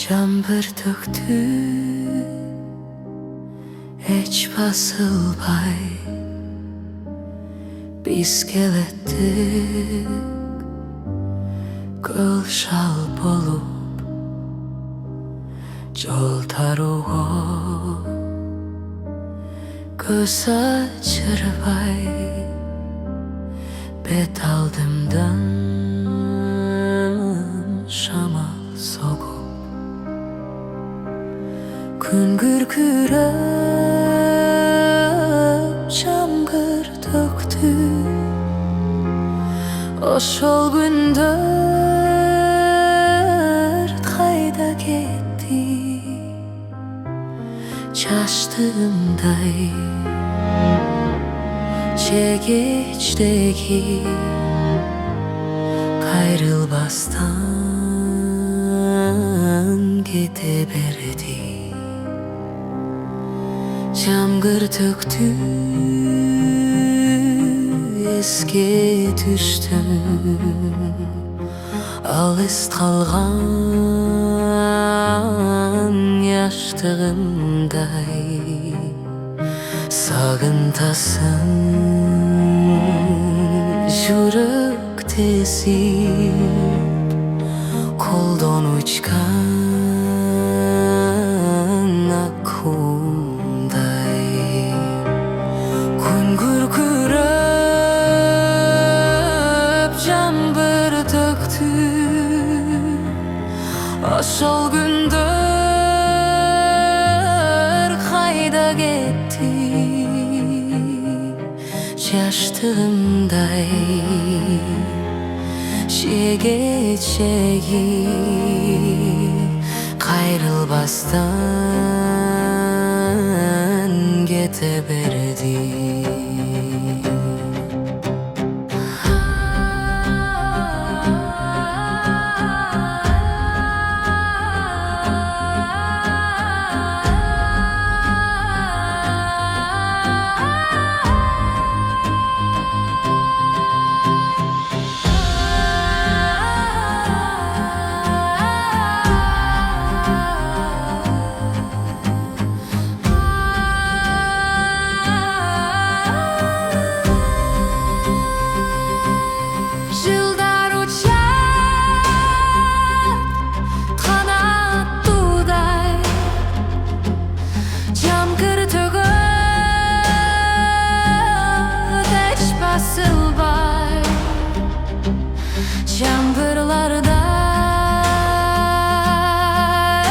Жаңбыр төктü Hiç basılbay Biz kelettik Göl şal bolup Jol taruğu Göz açırbay Bet aldımdan Şamal soğuk Күн күркүрөп жамгыр төктү Ошол күндөр кайда кетти Чачтыгымдай чегечтеги кайрылбастан кете берди Жаңбыр төктü Эске түштүм Алыс калган яштыгымдай Сагынтасың жүрөк тесип Колдон учкан аккумдай Күн күркүрөп жаңбыр төктү Ошол күндөр кайда кетти Жаштыгымдай чегечеги кайрылбастан кете берди Жаңбырларда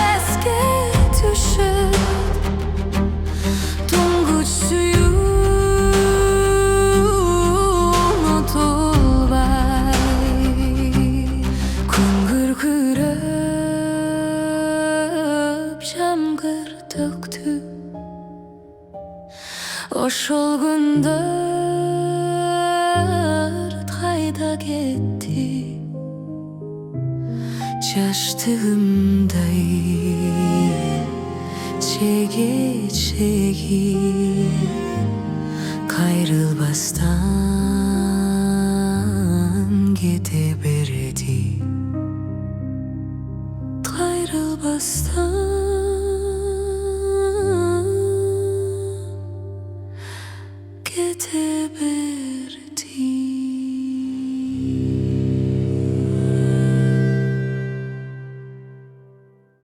эске түшүп Туңгуч сүйүү унутулбай Күн күркүрөп жаңбыр төктү Ошол күндөр кайда кетти Жаштыгымдай чегечеги кайрылбастан кете берди Кайрылбастан кете берди